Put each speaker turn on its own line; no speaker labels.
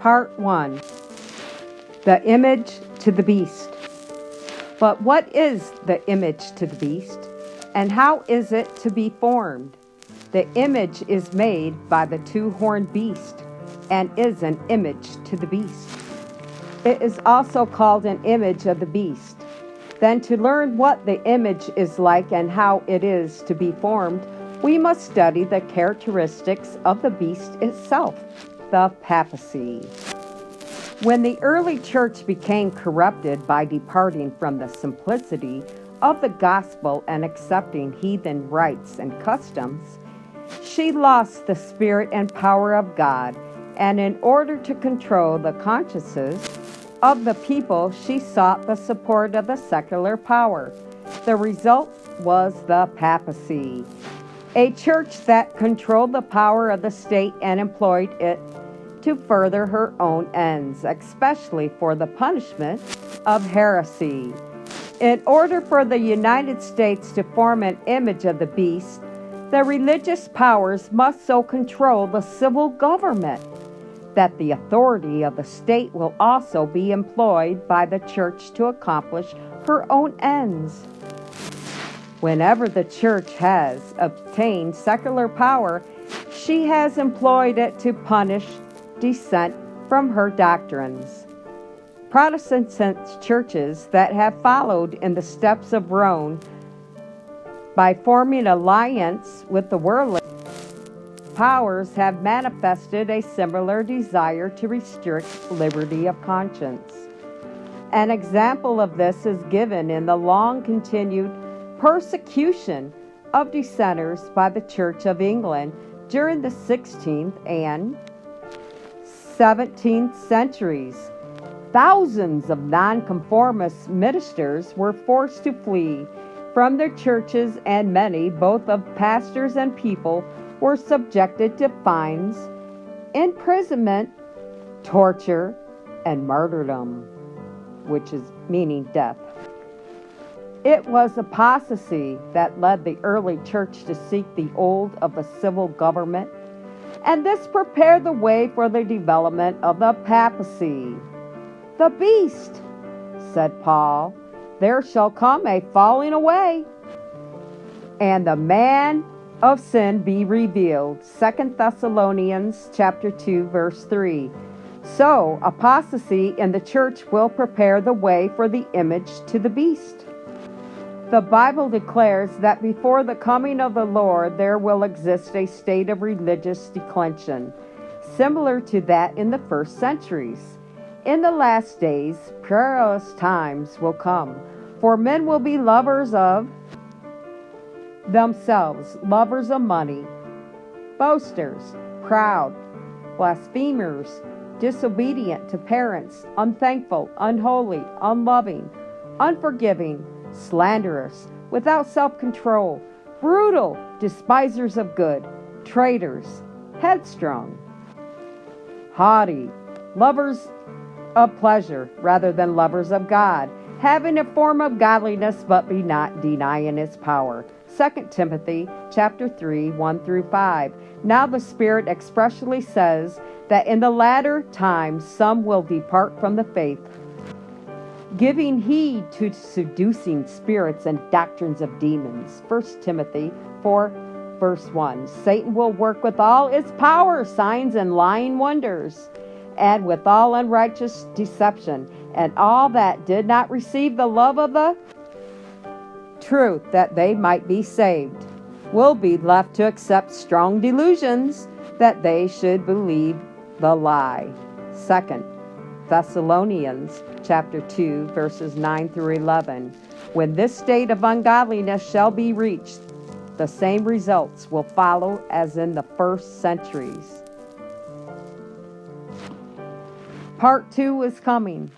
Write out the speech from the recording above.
Part 1. The Image to the Beast. But what is the image to the beast, and how is it to be formed? The image is made by the two-horned beast, and is an image to the beast. It is also called an image of the beast. Then, to learn what the image is like and how it is to be formed, we must study the characteristics of the beast itself, the papacy. When the early church became corrupted by departing from the simplicity of the gospel and accepting heathen rites and customs, she lost the spirit and power of God, and in order to control the consciences of the people, she sought the support of the secular power. The result was the papacy, a church that controlled the power of the state and employed it to further her own ends, especially for the punishment of heresy. In order for the United States to form an image of the beast, the religious powers must so control the civil government that the authority of the state will also be employed by the church to accomplish her own ends. Whenever the church has obtained secular power, she has employed it to punish dissent from her doctrines. Protestant churches that have followed in the steps of Rome by forming alliance with the worldly powers have manifested a similar desire to restrict liberty of conscience. An example of this is given in the long-continued persecution of dissenters by the Church of England during the 16th and 17th centuries. Thousands of nonconformist ministers were forced to flee from their churches, and many, both of pastors and people, were subjected to fines, imprisonment, torture, and martyrdom, which is meaning death. It was apostasy that led the early church to seek the old of the civil government, and this prepared the way for the development of the papacy. The beast, said Paul, there shall come a falling away, and the man of sin be revealed. 2 Thessalonians chapter 2, verse 3. So, apostasy in the church will prepare the way for the image to the beast. The Bible declares that before the coming of the Lord there will exist a state of religious declension, similar to that in the first centuries. In the last days, perilous times will come, for men will be lovers of themselves, lovers of money, boasters, proud, blasphemers, disobedient to parents, unthankful, unholy, unloving, unforgiving, slanderous, without self-control, brutal, despisers of good, traitors, headstrong, haughty, lovers of pleasure rather than lovers of God, having a form of godliness but be not denying its power. 2 Timothy chapter 3, 1 through 5. Now the Spirit expressly says that in the latter times some will depart from the faith, giving heed to seducing spirits and doctrines of demons. 1 Timothy 4, verse 1. Satan will work with all its power, signs, and lying wonders, and with all unrighteous deception, and all that did not receive the love of the truth that they might be saved, will be left to accept strong delusions that they should believe the lie. 2 Thessalonians chapter 2, verses 9 through 11. When this state of ungodliness shall be reached, the same results will follow as in the first centuries. Part 2 is coming.